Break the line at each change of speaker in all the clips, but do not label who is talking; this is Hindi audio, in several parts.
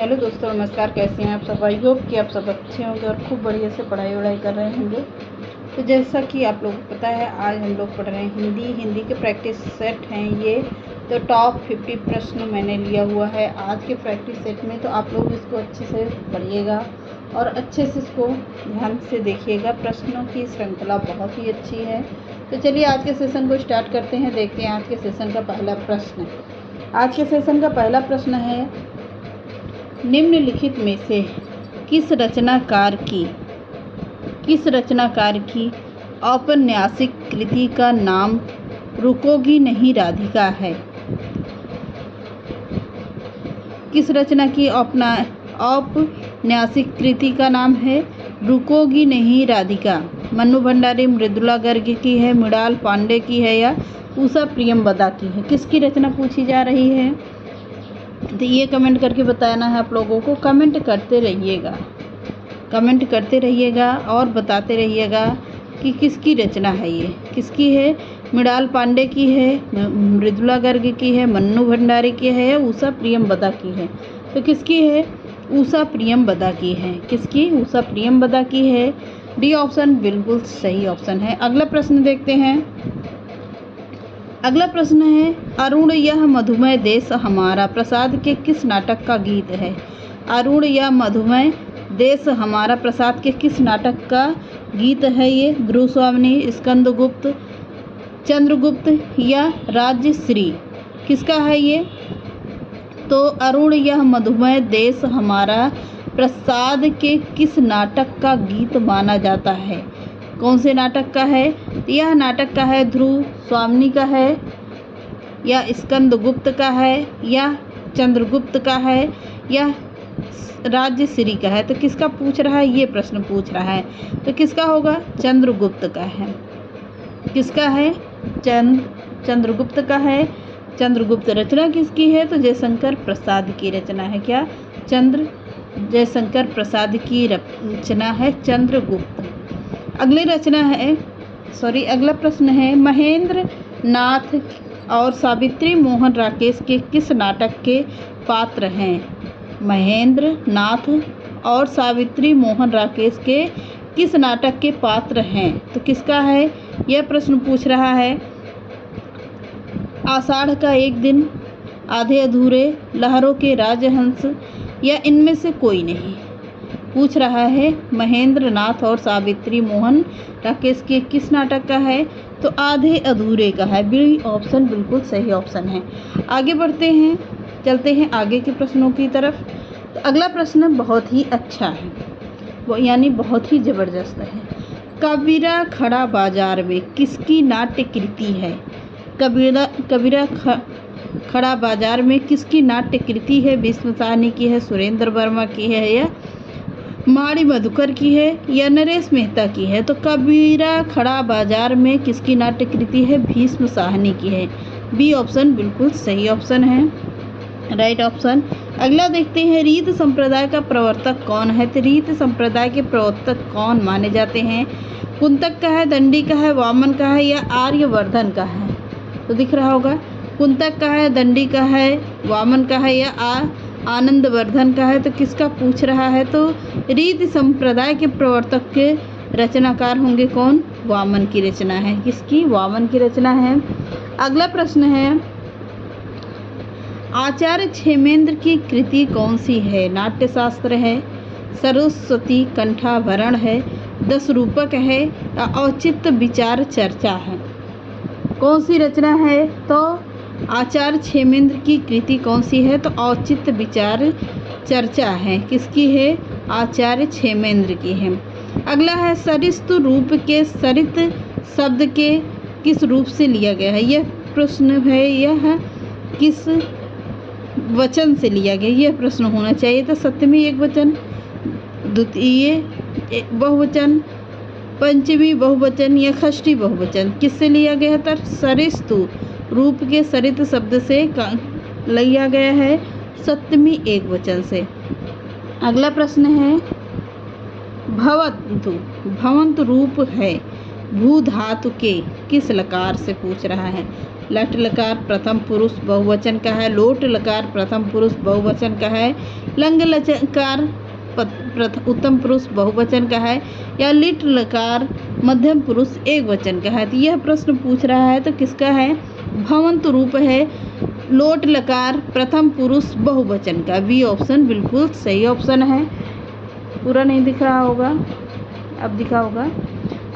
हेलो दोस्तों, नमस्कार। कैसे हैं आप सब? आई होप कि आप सब अच्छे होंगे और खूब बढ़िया से पढ़ाई वढ़ाई कर रहे होंगे। तो जैसा कि आप लोगों को पता है, आज हम लोग पढ़ रहे हैं हिंदी के प्रैक्टिस सेट हैं ये। तो टॉप 50 प्रश्न मैंने लिया हुआ है आज के प्रैक्टिस सेट में। तो आप लोग इसको अच्छे से पढ़िएगा और अच्छे से इसको ध्यान से देखिएगा। प्रश्नों की श्रृंखला बहुत ही अच्छी है। तो चलिए आज के सेशन को स्टार्ट करते हैं। देखते हैं आज के सेशन का पहला प्रश्न। आज के सेशन का पहला प्रश्न है, निम्नलिखित में से किस रचनाकार की औपन्यासिक कृति का नाम रुकोगी नहीं राधिका है? किस रचना की औपन्यासिक कृति का नाम है रुकोगी नहीं राधिका? मन्नू भंडारी, मृदुला गर्ग की है, मृणाल पांडे की है या उषा प्रियंवदा की है? किसकी रचना पूछी जा रही है? तो ये कमेंट करके बताना है आप लोगों को। कमेंट करते रहिएगा और बताते रहिएगा कि किसकी रचना है ये। किसकी है? मृणाल पांडे की है, मृदुला गर्ग की है, मन्नू भंडारी की है या उषा प्रियंवदा की है? तो किसकी है? उषा प्रियंवदा की है। किसकी? उषा प्रियंवदा की है। डी ऑप्शन बिल्कुल सही ऑप्शन है। अगला प्रश्न देखते हैं। अगला प्रश्न है, अरुण यह मधुमय देश हमारा प्रसाद के किस नाटक का गीत है? अरुण यह मधुमय देश हमारा प्रसाद के किस नाटक का गीत है ये? गुरुस्वामिनी, स्कंदगुप्त, चंद्रगुप्त या राज्यश्री? किसका है ये? तो अरुण यह मधुमय देश हमारा प्रसाद के किस नाटक का गीत माना जाता है? कौन से नाटक का है? यह नाटक का है ध्रुव स्वामिनी का है या स्कंदगुप्त का है या चंद्रगुप्त का है या राज्यश्री का है? तो किसका पूछ रहा है? ये प्रश्न पूछ रहा है। तो किसका होगा? चंद्रगुप्त का है। किसका है? चंद्रगुप्त का है। चंद्रगुप्त रचना किसकी है? तो जयशंकर प्रसाद की रचना है। क्या? जयशंकर प्रसाद की रचना है चंद्रगुप्त। अगला प्रश्न है, महेंद्र नाथ और सावित्री मोहन राकेश के किस नाटक के पात्र हैं? महेंद्र नाथ और सावित्री मोहन राकेश के किस नाटक के पात्र हैं? तो किसका है? यह प्रश्न पूछ रहा है। आषाढ़ का एक दिन, आधे अधूरे, लहरों के राजहंस या इनमें से कोई नहीं? पूछ रहा है महेंद्र नाथ और सावित्री मोहन राकेश के किस नाटक का है? तो आधे अधूरे का है। बी ऑप्शन बिल्कुल सही ऑप्शन है। आगे बढ़ते हैं, चलते हैं आगे के प्रश्नों की तरफ। तो अगला प्रश्न बहुत ही अच्छा है, वो यानी बहुत ही ज़बरदस्त है। कबीरा खड़ा बाजार में किसकी नाट्य कृति है? कबीरा खड़ा बाजार में किसकी नाट्य कृति है? भीष्म साहनी की है, सुरेंद्र वर्मा की है या माड़ी मधुकर की है या नरेश मेहता की है? तो कबीरा खड़ा बाजार में किसकी नाट्य कृति है? भीष्म साहनी की है। बी ऑप्शन बिल्कुल सही ऑप्शन है, राइट ऑप्शन। अगला देखते हैं, रीत संप्रदाय का प्रवर्तक कौन है? तो रीत संप्रदाय के प्रवर्तक कौन माने जाते हैं? कुंतक का है, दंडी का है, वामन का है या आर्यवर्धन का है? तो दिख रहा होगा, कुंतक का है, दंडी का है, वामन का है या आनंदवर्धन का है? तो किसका पूछ रहा है? तो रीत संप्रदाय के प्रवर्तक के रचनाकार होंगे कौन? वामन की रचना है। किसकी? वामन की रचना है। अगला प्रश्न है, आचार्य क्षेमेंद्र की कृति कौन सी है? नाट्यशास्त्र है, सरस्वती कंठाभरण है, 10 रूपक है या औचित्य विचार चर्चा है? कौन सी रचना है? तो आचार्य क्षेमेंद्र की कृति कौन सी है? तो औचित्य विचार चर्चा है। किसकी है? आचार्य क्षेमेंद्र की है। अगला है, सरिस्तु रूप के सरित शब्द के किस रूप से लिया गया है? यह प्रश्न है, यह किस वचन से लिया गया? यह प्रश्न होना चाहिए। तो सप्तमी एकवचन, द्वितीय बहुवचन, पंचमी बहुवचन या षष्ठी बहुवचन? किससे लिया गया है? तो सरिस्तु रूप के सरित शब्द से लिया गया है, सप्तमी एकवचन से। अगला प्रश्न है, भवंतु रूप है भू धातु के किस लकार से पूछ रहा है? लट लकार प्रथम पुरुष बहुवचन का है, लोट लकार प्रथम पुरुष बहुवचन का है लंग लकार उत्तम पुरुष बहुवचन का है या लिट लकार मध्यम पुरुष एक वचन का है। तो यह प्रश्न पूछ रहा है तो किसका है, भवंत रूप है लोट लकार प्रथम पुरुष बहुवचन का। बी ऑप्शन बिल्कुल सही ऑप्शन है। पूरा नहीं दिख रहा होगा, अब दिखा होगा।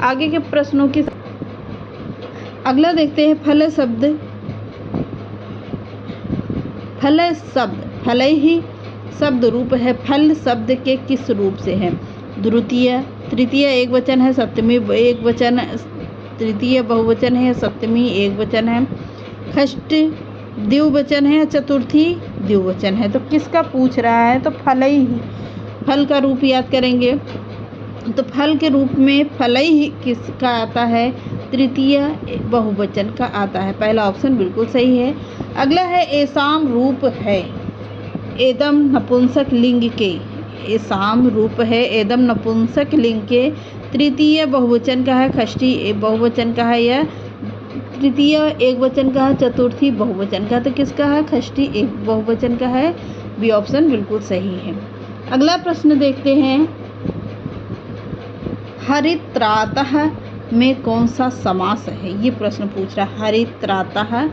आगे के प्रश्नों की अगला देखते हैं। फल शब्द, फल शब्द फल ही शब्द रूप है, फल शब्द के किस रूप से है। द्वितीय, तृतीय एक वचन है, सप्तमी एक वचन, तृतीय बहुवचन है, सप्तमी एक वचन है, षष्ठी द्विवचन है, चतुर्थी द्विवचन है। तो किसका पूछ रहा है, तो फल ही, फल का रूप याद करेंगे तो फल के रूप में फल ही किसका आता है, तृतीय बहुवचन का आता है। पहला ऑप्शन बिल्कुल सही है। अगला है एसाम रूप है एदम नपुंसक लिंग के, एसाम रूप है एदम नपुंसक लिंग के, तृतीय बहुवचन का है, षष्ठी बहुवचन का है या तृतीय एक वचन का है, चतुर्थी बहुवचन का। तो किसका है, षष्ठी एक बहुवचन का है। बी ऑप्शन बिल्कुल सही है। अगला प्रश्न देखते हैं। हरित्रातः में कौन सा समास है, ये प्रश्न पूछ रहा है। हरित्रातः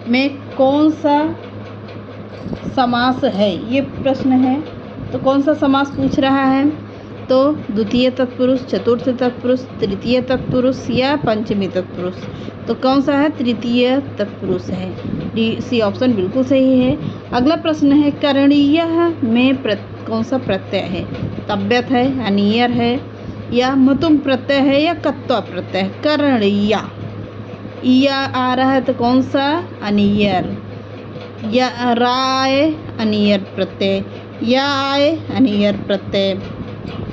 में कौन सा समास है, ये प्रश्न है। तो कौन सा समास पूछ रहा है, तो द्वितीय तत्पुरुष, चतुर्थ तत्पुरुष, तृतीय तत्पुरुष या पंचमी तत्पुरुष। तो कौन सा है, तृतीय तत्पुरुष है। डी सी ऑप्शन बिल्कुल सही है। अगला प्रश्न है। करणीय में कौन सा प्रत्यय है, तव्यत है, अनियर है या मतुम प्रत्यय है या कत्वा प्रत्यय है। करणीय या आ रहा है तो कौन सा, अनियर, या राय अनियर प्रत्यय या आय अनियर प्रत्यय।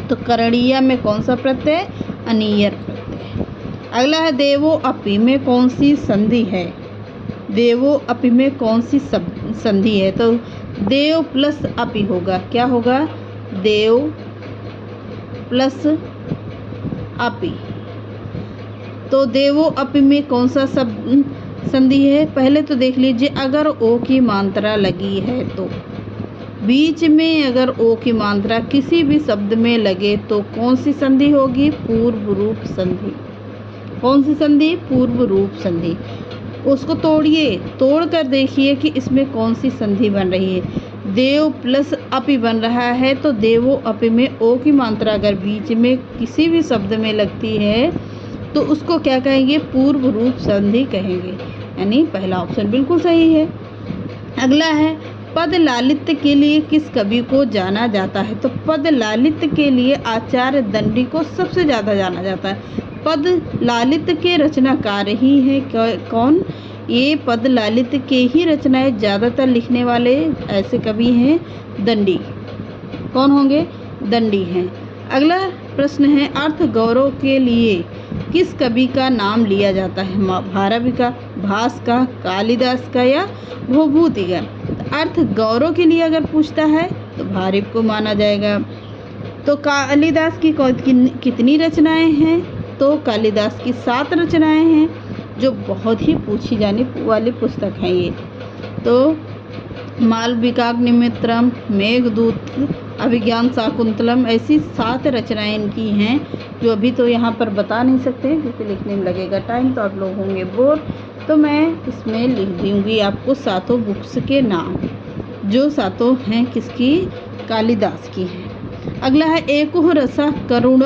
तो करणीय में कौन सा प्रत्यय, अनियर प्रत्यय। अगला है। देवो अपि में कौन सी संधि है, देवो अपि में कौन सी संधि है। तो देव प्लस अपि होगा, क्या होगा, देव प्लस अपि। तो देवो अपि में कौन सा संधि है, पहले तो देख लीजिए। अगर ओ की मात्रा लगी है तो बीच में अगर ओ की मात्रा किसी भी शब्द में लगे तो कौन सी संधि होगी, पूर्व रूप संधि। कौन सी संधि, पूर्व रूप संधि। उसको तोड़िए, तोड़ कर देखिए कि इसमें कौन सी संधि बन रही है। देव प्लस अपि बन रहा है तो देवो अपि में ओ की मात्रा अगर बीच में किसी भी शब्द में लगती है तो उसको क्या कहेंगे, पूर्व रूप संधि कहेंगे। यानी पहला ऑप्शन बिल्कुल सही है। अगला है। पद लालित्य के लिए किस कवि को जाना जाता है। तो पद लालित्य के लिए आचार्य दंडी को सबसे ज़्यादा जाना जाता है। पद लालित्य के रचनाकार ही हैं कौन, ये पद लालित्य के ही रचनाएं ज़्यादातर लिखने वाले ऐसे कवि हैं दंडी। कौन होंगे, दंडी हैं। अगला प्रश्न है। अर्थ गौरव के लिए किस कवि का नाम लिया जाता है, भारवी का, भास का, कालिदास का या भूभूति का। अर्थ गौरव के लिए अगर पूछता है तो भारवी को माना जाएगा। तो कालिदास की कितनी रचनाएं हैं, तो कालिदास की 7 रचनाएं हैं जो बहुत ही पूछी जाने वाली पुस्तक है ये। तो मालविकाग्निमित्रम, मेघदूत, अभिज्ञान शाकुंतलम, ऐसी 7 रचनाएं इनकी हैं जो अभी तो यहाँ पर बता नहीं सकते क्योंकि लिखने में लगेगा टाइम, तो आप लोग होंगे बोर। तो मैं इसमें लिख दूँगी आपको 7 बुक्स के नाम, जो 7 हैं किसकी, कालिदास की हैं। अगला है। एको रसा करुण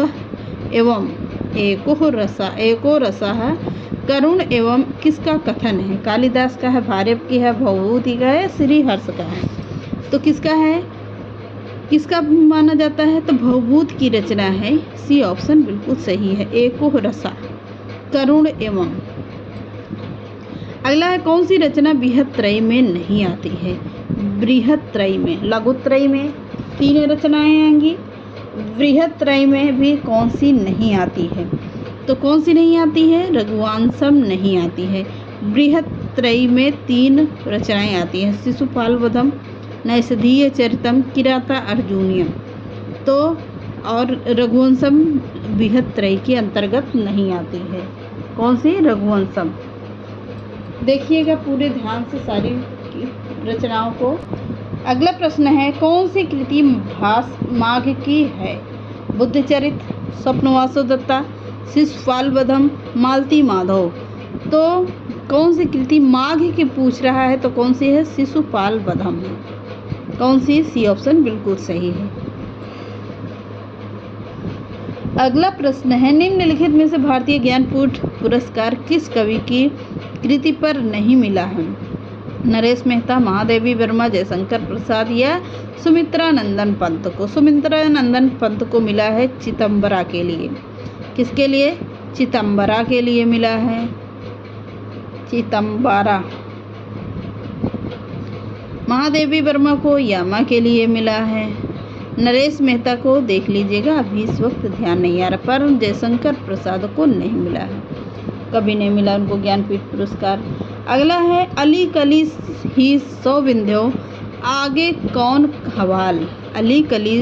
एवं, एको रसा है करुण एवं किसका कथन है, कालिदास का है, भारवी की है, भवभूति का है, श्रीहर्ष का है। तो किसका है, किसका माना जाता है, तो भवभूत की रचना है। सी ऑप्शन बिल्कुल सही है। एको रसा करुण एवं। अगला है। कौन सी रचना बृहत्त्रयी में नहीं आती है, बृहत्त्रयी में, लघुत्रयी में 3 रचनाएं आएंगी, बृहत्त्रयी में भी कौन सी नहीं आती है। तो कौन सी नहीं आती है, रघुवंशम नहीं आती है। बृहत्त्रयी में 3 रचनाएं आती हैं, शिशुपाल वधम, नैषधीय चरितम, किराता अर्जुनीयम। तो और रघुवंशम बृहत्त्रयी के अंतर्गत नहीं आती है। कौन सी, रघुवंशम। देखिएगा पूरे ध्यान से सारी रचनाओं को। अगला प्रश्न है, कौन सी कृति भास माघ की है? बुद्धचरित, स्वप्नवासो दत्ता, शिशुपाल वधम, मालती माधव। तो कौन सी कृति माघ की पूछ रहा है, तो कौन सी है? शिशुपाल वधम है। कौन सी? सी ऑप्शन बिल्कुल सही है। अगला प्रश्न है, निम्नलिखित में से भारतीय ज्ञानपीठ पुरस्कार किस कवि की कृति पर नहीं मिला है? नरेश मेहता, महादेवी वर्मा, जयशंकर प्रसाद या सुमित्रा नंदन पंत को? सुमित्रा नंदन पंत को मिला है चिदंबरा के लिए। किसके लिए? चिदंबरा के लिए मिला है, चिदंबरा। महादेवी वर्मा को यामा के लिए मिला है। नरेश मेहता को देख लीजिएगा, अभी इस वक्त ध्यान नहीं आ रहा, पर जयशंकर प्रसाद को नहीं मिला है, कभी नहीं मिला उनको ज्ञानपीठ पुरस्कार। अगला है, अली कली ही सौ बिंध्यो आगे कौन हवाल? अली कली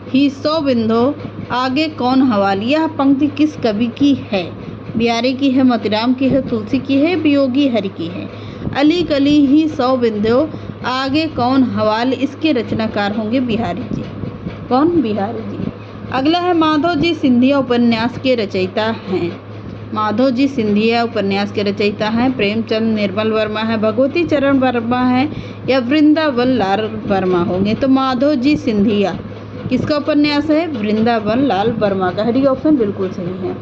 ही सौ बिंध्यो आगे कौन हवाल? यह पंक्ति किस कवि की है? बिहारी की है, मोतीराम की है, तुलसी की है, वियोगी हरि की है? अली कली ही सौ बिंध्यो आगे कौन हवाल, इसके रचनाकार होंगे बिहारी जी। कौन? बिहारी जी। अगला है, माधव जी सिंधिया उपन्यास के रचयिता हैं। माधव जी सिंधिया उपन्यास के रचयिता हैं प्रेमचंद निर्मल वर्मा है, भगवती चरण वर्मा है या वृंदावन लाल वर्मा होंगे? तो माधव जी सिंधिया किसका उपन्यास है? वृंदावन लाल वर्मा का। डी ऑप्शन बिल्कुल सही है।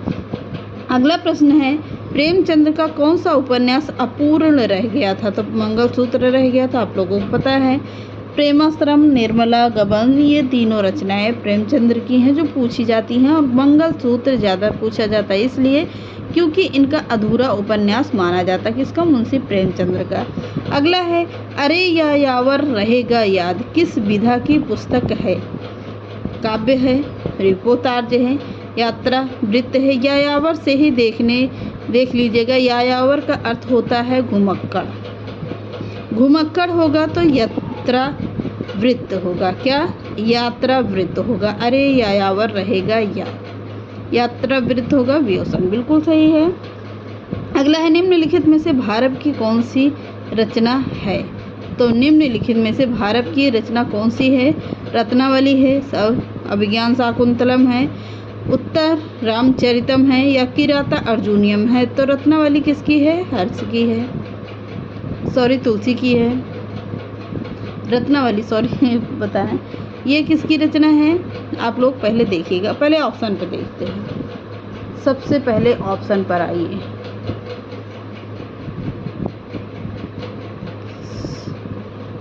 अगला प्रश्न है, प्रेमचंद का कौन सा उपन्यास अपूर्ण रह गया था? तो मंगलसूत्र रह गया था, आप लोगों को पता है। प्रेमाश्रम, निर्मला गबन, ये तीनों रचनाएं प्रेमचंद्र की हैं जो पूछी जाती हैं, और मंगलसूत्र ज़्यादा पूछा जाता है इसलिए क्योंकि इनका अधूरा उपन्यास माना जाता है। किसका? मुंशी प्रेमचंद्र का। अगला है, अरे या यावर रहेगा याद किस विधा की पुस्तक है? काव्य है, रिपोर्तार्ज है, यात्रा वृत्त है, यायावर से ही देख लीजिएगा। यायावर का अर्थ होता है घुमक्कड़, घुमक्कड़ होगा तो यात्रा वृत्त होगा। क्या? यात्रा वृत्त होगा। अरे यायावर रहेगा यात्रा वृत्त होगा, वियोसन बिल्कुल सही है। अगला है, निम्नलिखित में से भारत की कौन सी रचना है? तो निम्नलिखित में से भारत की रचना कौन सी है? रत्नावली है, सब अभिज्ञान शाकुंतलम है, उत्तर रामचरितम है या किराता अर्जुनियम है? तो रत्नावली किसकी है? हर्ष की है, सॉरी तुलसी की है। रत्नावली सॉरी बताएं, ये किसकी रचना है? आप लोग पहले देखिएगा, पहले ऑप्शन पर देखते हैं। सबसे पहले ऑप्शन पर आइए।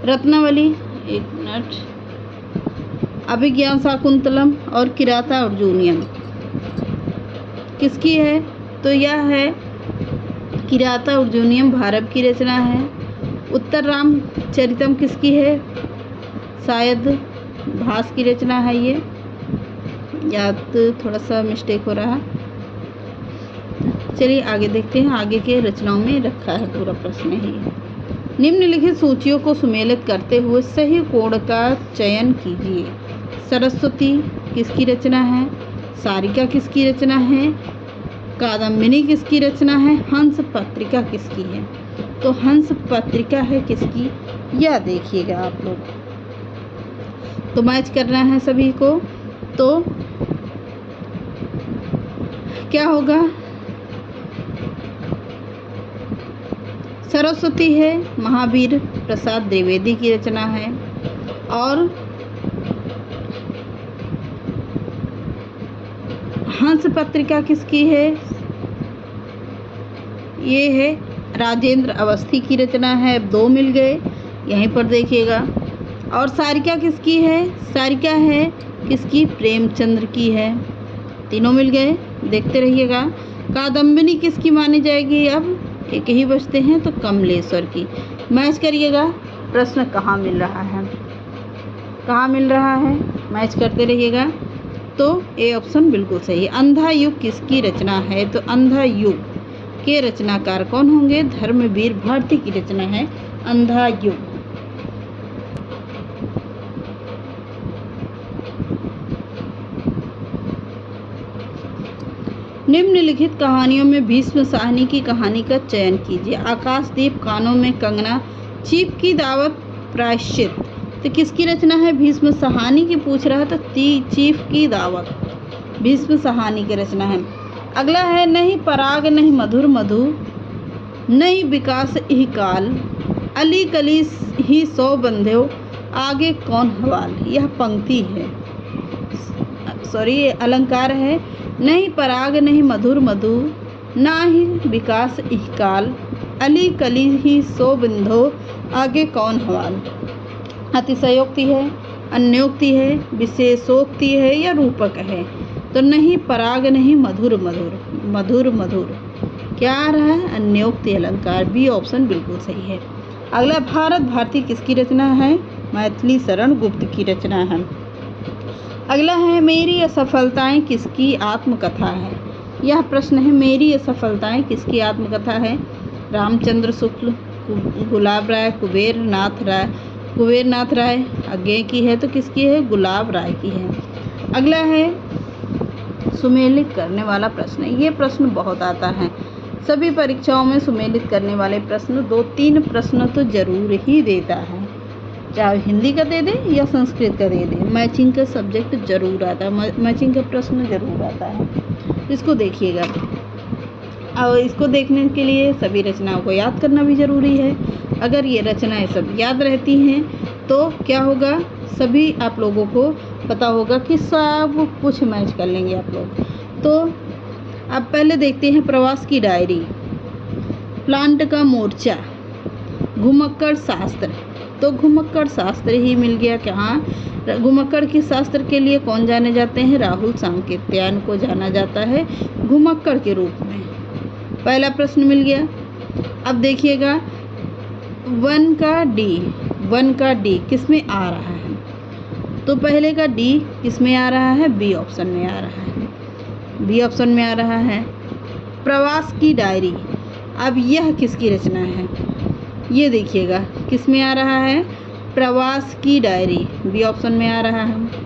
रत्नावली, एक मिनट, अभिज्ञान शाकुंतलम और किराता अर्जुनियम किसकी है? तो यह है किराता अर्जुनियम भारत की रचना है। उत्तर रामचरितम किसकी है? शायद भास की रचना है ये, या तो थोड़ा सा मिस्टेक हो रहा है। चलिए आगे देखते हैं, आगे के रचनाओं में रखा है पूरा प्रश्न ही। निम्नलिखित सूचियों को सुमेलित करते हुए सही कोड का चयन कीजिए। सरस्वती किसकी रचना है? सारिका किसकी रचना है? कादम्बिनी किसकी रचना है? हंस पत्रिका किसकी है? तो हंस पत्रिका है किसकी? यह देखिएगा आप लोग, तो मैच करना है सभी को। तो क्या होगा? सरस्वती है महावीर प्रसाद द्विवेदी की रचना है, और हंस पत्रिका किसकी है? ये है राजेंद्र अवस्थी की रचना है। 2 मिल गए, यहीं पर देखिएगा। और सारिका किसकी है? सारिका है किसकी? प्रेमचंद्र की है। तीनों मिल गए, देखते रहिएगा। कादम्बिनी किसकी मानी जाएगी? अब एक ही बचते हैं, तो कमलेश्वर की। मैच करिएगा, प्रश्न कहाँ मिल रहा है, कहाँ मिल रहा है, मैच करते रहिएगा। तो ए ऑप्शन बिल्कुल सही है। अंधा युग किसकी रचना है? तो अंधा युग के रचनाकार कौन होंगे? धर्मवीर भारती की रचना है अंधा युग। निम्नलिखित कहानियों में भीष्म साहनी की कहानी का चयन कीजिए। आकाशदीप, कानों में कंगना, चीप की दावत, प्रायश्चित। तो किसकी रचना है? भीष्म साहनी की पूछ रहा है, तो चीफ की दावत भीष्म साहनी की रचना है। अगला है नहीं पराग नहीं मधुर मधु, नहीं विकास ही काल, अली कली ही सौ बंध्यो, आगे कौन हवाल। यह पंक्ति है, सॉरी अलंकार है। नहीं पराग नहीं मधुर मधु, ना ही विकास ही काल, अली कली ही सौ बिंधो, आगे कौन हवाल। अतिशयोक्ति है, अन्योक्ति है, विशेषोक्ति है या रूपक है। तो नहीं पराग नहीं मधुर मधुर, मधुर मधुर क्या आ रहा है? अन्योक्ति अलंकार, बी ऑप्शन बिल्कुल सही है। अगला भारत भारती किसकी रचना है? मैथिली शरण गुप्त की रचना है। अगला है मेरी असफलताएं किसकी आत्मकथा है। यह प्रश्न है, मेरी असफलताएं किसकी आत्मकथा है? रामचंद्र शुक्ल, गुलाब राय, कुबेर नाथ राय अज्ञे की है, तो किसकी है? गुलाब राय की है। अगला है सुमेलित करने वाला प्रश्न। ये प्रश्न बहुत आता है सभी परीक्षाओं में। सुमेलित करने वाले प्रश्न 2-3 प्रश्न तो जरूर ही देता है, चाहे हिंदी का दे दे या संस्कृत का दे दे। मैचिंग का सब्जेक्ट जरूर आता है, मैचिंग का प्रश्न जरूर आता है। इसको देखिएगा। और इसको देखने के लिए सभी रचनाओं को याद करना भी ज़रूरी है। अगर ये रचनाएं सब याद रहती हैं तो क्या होगा, सभी आप लोगों को पता होगा कि सब कुछ मैच कर लेंगे आप लोग। तो अब पहले देखते हैं प्रवास की डायरी, प्लांट का मोर्चा, घुमक्कड़ शास्त्र। तो घुमक्कड़ शास्त्र ही मिल गया। कहाँ घुमक्कड़ के शास्त्र के लिए कौन जाने जाते हैं? राहुल सांकेत्यायन को जाना जाता है घुमक्कड़ के रूप में। पहला प्रश्न मिल गया। अब देखिएगा 1 का डी किस में आ रहा है? तो पहले का डी किस में आ रहा है? बी ऑप्शन में आ रहा है, बी ऑप्शन में आ रहा है। प्रवास की डायरी, अब यह किसकी रचना है? ये देखिएगा किस में आ रहा है? प्रवास की डायरी, बी ऑप्शन में आ रहा है।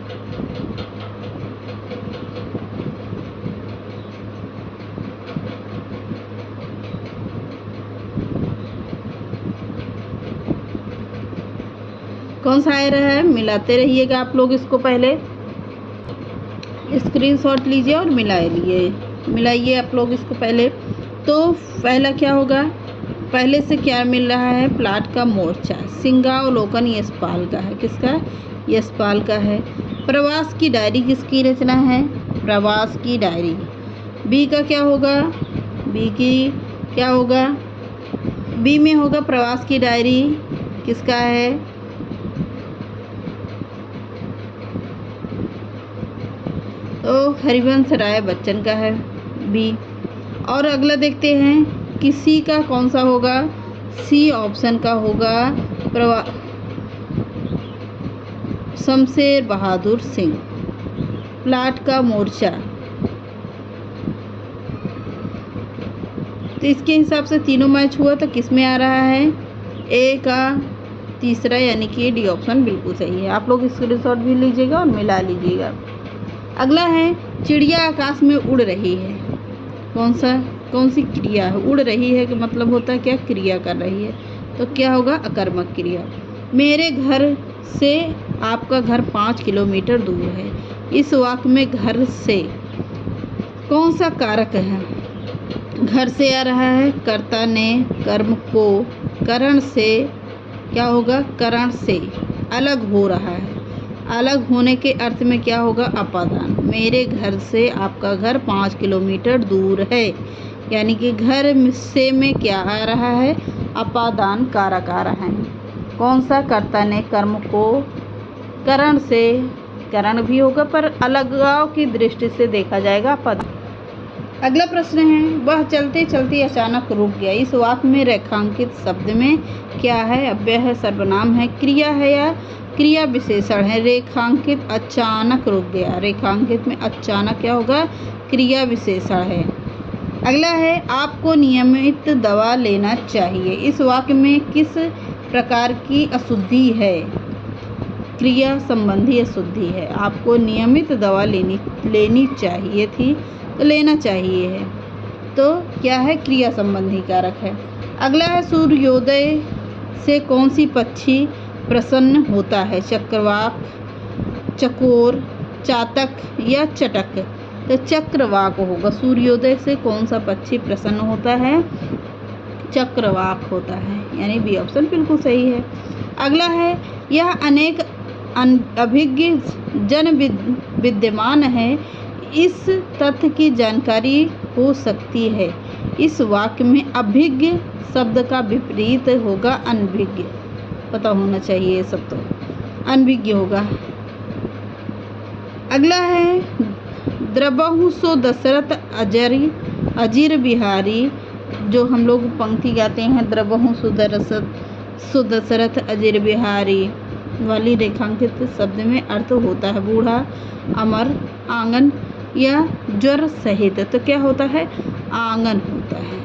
कौन सा आ रहा है? मिलाते रहिएगा आप लोग। इसको पहले स्क्रीनशॉट लीजिए और मिलाइए आप लोग इसको पहले। तो पहला क्या होगा? पहले से क्या मिल रहा है? प्लाट का मोर्चा, सिंहावलोकन यशपाल का है। किसका? यशपाल का है। प्रवास की डायरी किसकी रचना है? प्रवास की डायरी। बी का क्या होगा? बी की क्या होगा? बी में होगा प्रवास की डायरी, किसका है? तो हरिवंश राय बच्चन का है, बी। और अगला देखते हैं किसी का कौन सा होगा? सी ऑप्शन का होगा शमशेर बहादुर सिंह, प्लाट का मोर्चा। तो इसके हिसाब से तीनों मैच हुआ, तो किस में आ रहा है? ए का तीसरा, यानी कि डी ऑप्शन बिल्कुल सही है। आप लोग स्क्रीनशॉट भी लीजिएगा और मिला लीजिएगा। अगला है चिड़िया आकाश में उड़ रही है। कौन सी क्रिया है? उड़ रही है कि मतलब होता है क्या? क्रिया कर रही है। तो क्या होगा? अकर्मक क्रिया। मेरे घर से आपका घर 5 किलोमीटर दूर है। इस वाक्य में घर से कौन सा कारक है? घर से आ रहा है, कर्ता ने कर्म को करण से क्या होगा? करण से अलग हो रहा है। अलग होने के अर्थ में क्या होगा? अपादान। मेरे घर से आपका घर 5 किलोमीटर दूर है, यानी कि घर से में क्या आ रहा है? अपादान कारक आ रहा है। कौन सा? कर्ता ने कर्म को करण से, करण भी होगा पर अलगाव की दृष्टि से देखा जाएगा अपादान। अगला प्रश्न है वह चलते चलते अचानक रुक गया। इस वाक्य में रेखांकित शब्द में क्या है? अव्यय है, सर्वनाम है, क्रिया है या क्रिया विशेषण है? रेखांकित अचानक रुक गया। रेखांकित में अचानक क्या होगा? क्रिया विशेषण है। अगला है आपको नियमित दवा लेना चाहिए। इस वाक्य में किस प्रकार की अशुद्धि है? क्रिया संबंधी अशुद्धि है। आपको नियमित दवा लेनी चाहिए थी, तो लेना चाहिए है। तो क्या है? क्रिया संबंधी कारक है। अगला है सूर्योदय से कौन सी पक्षी प्रसन्न होता है? चक्रवाक, चकोर, चातक या चटक? तो चक्रवाक होगा। सूर्योदय से कौन सा पक्षी प्रसन्न होता है? चक्रवाक होता है, यानी बी ऑप्शन बिल्कुल सही है। अगला है, यह अनेक अभिज्ञ जन विद्यमान है, इस तथ्य की जानकारी हो सकती है। इस वाक्य में अभिज्ञ शब्द का विपरीत होगा अनभिज्ञ। पता होना चाहिए ये सब, तो अनभिज्ञ होगा। अगला है, द्रबहु सो दशरथ अजीर बिहारी, जो हम लोग पंक्ति गाते हैं, द्रबहु सो दशरथ अजीर बिहारी वाली रेखांकित शब्द में अर्थ होता है बूढ़ा, अमर, आंगन या ज्वर सहित। तो क्या होता है? आंगन होता है।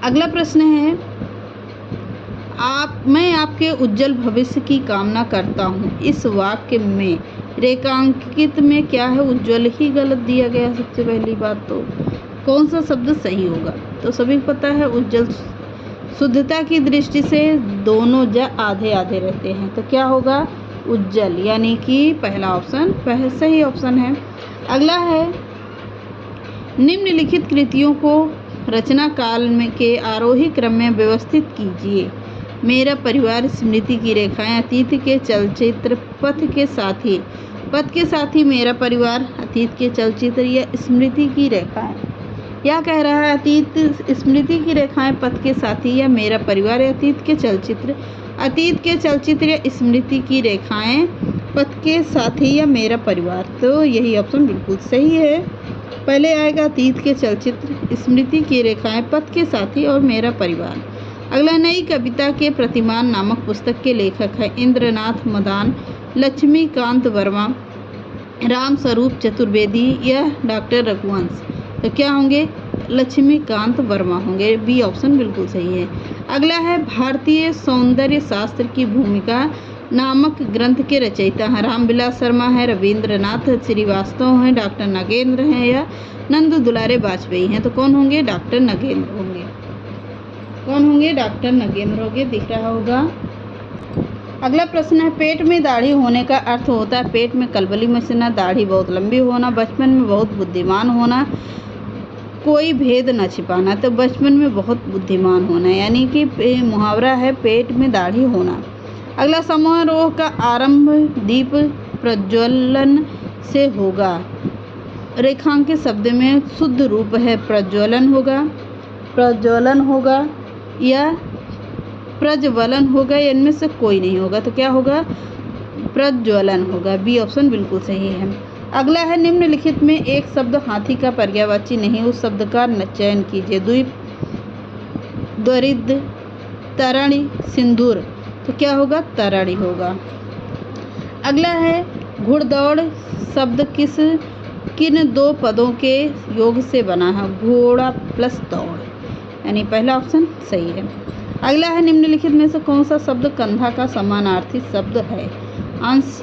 अगला प्रश्न है, मैं आपके उज्जवल भविष्य की कामना करता हूँ। इस वाक्य में रेखांकित में क्या है? उज्जवल ही गलत दिया गया। सबसे पहली बात तो कौन सा शब्द सही होगा? तो सभी को पता है उज्जवल। शुद्धता की दृष्टि से दोनों आधे आधे रहते हैं, तो क्या होगा? उज्जवल, यानी कि पहला ऑप्शन सही ऑप्शन है। अगला है, निम्नलिखित कृतियों को रचना काल में के आरोही क्रम में व्यवस्थित कीजिए। मेरा परिवार, स्मृति की रेखाएं, अतीत के चलचित्र, पथ के साथी, मेरा परिवार, अतीत के चलचित्र या स्मृति की रेखाएं। क्या कह रहा है? अतीत, स्मृति की रेखाएं, पथ के साथी या मेरा परिवार या अतीत के चलचित्र। अतीत के चलचित्र या स्मृति की रेखाएं, पथ के साथी या मेरा परिवार। तो यही ऑप्शन बिल्कुल सही है। पहले आएगा अतीत के चलचित्र, स्मृति की रेखाएं, पथ के साथी और मेरा परिवार। अगला, नई कविता के प्रतिमान नामक पुस्तक के लेखक है इंद्रनाथ मदान, लक्ष्मीकांत वर्मा, राम स्वरूप चतुर्वेदी या डॉक्टर रघुवंश। तो क्या होंगे? लक्ष्मीकांत वर्मा होंगे। बी ऑप्शन बिल्कुल सही है। अगला है, भारतीय सौंदर्य शास्त्र की भूमिका नामक ग्रंथ के रचयिता हैं रामविलास शर्मा है, रविंद्रनाथ श्रीवास्तव हैं, डॉक्टर नागेंद्र हैं या नंद दुलारे वाजपेयी हैं। तो कौन होंगे? डॉक्टर नागेंद्र होंगे। कौन होंगे? डॉक्टर नागेंद्र होंगे। दिख रहा होगा। अगला प्रश्न है, पेट में दाढ़ी होने का अर्थ होता है पेट में कलबली मचना, दाढ़ी बहुत लंबी होना, बचपन में बहुत बुद्धिमान होना, कोई भेद न छिपाना। तो बचपन में बहुत बुद्धिमान होना, यानी कि मुहावरा है पेट में दाढ़ी होना। अगला, समारोह का आरंभ दीप प्रज्वलन से होगा। रेखांकित शब्द में शुद्ध रूप है प्रज्वलन होगा या प्रज्वलन होगा, या इनमें से कोई नहीं होगा। तो क्या होगा? प्रज्वलन होगा। बी ऑप्शन बिल्कुल सही है। अगला है, निम्नलिखित में एक शब्द हाथी का पर्यायवाची नहीं, उस शब्द का चयन कीजिए। द्वीप, द्वरिद, तरणी, सिंदूर। तो क्या होगा? तरणी होगा। अगला है, घुड़दौड़ शब्द किन दो पदों के योग से बना है? घोड़ा प्लस दौड़, यानी पहला ऑप्शन सही है। अगला है, निम्नलिखित में से कौन सा शब्द कंधा का समानार्थी शब्द है? अंश,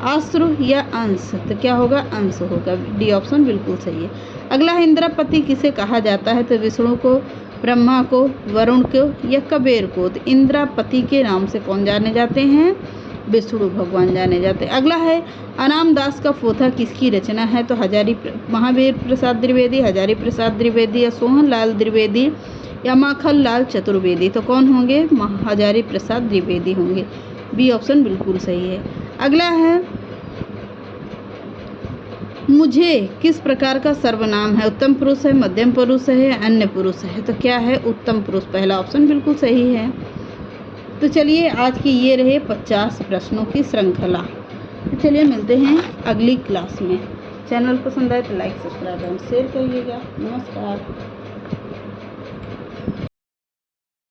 आश्रु या अंश। तो क्या होगा? अंश होगा। डी ऑप्शन बिल्कुल सही है। अगला है, इंद्रपति किसे कहा जाता है? तो विष्णु को, ब्रह्मा को, वरुण को या कबीर को। तो इंद्रपति के नाम से कौन जाने जाते हैं? विष्णु भगवान जाने जाते हैं। अगला है, अनाम दास का फोथा किसकी रचना है? तो महावीर प्रसाद द्विवेदी, हजारी प्रसाद द्विवेदी या सोहन लाल द्विवेदी या माखन लाल चतुर्वेदी। तो कौन होंगे? हजारी प्रसाद द्विवेदी होंगे। बी ऑप्शन बिल्कुल सही है। अगला है, मुझे किस प्रकार का सर्वनाम है? उत्तम पुरुष है, मध्यम पुरुष है, अन्य पुरुष है। तो क्या है? उत्तम पुरुष, पहला ऑप्शन बिल्कुल सही है। तो चलिए, आज की ये रहे 50 प्रश्नों की श्रृंखला। तो चलिए मिलते हैं अगली क्लास में। चैनल पसंद आए तो लाइक, सब्सक्राइब और शेयर करिएगा। नमस्कार।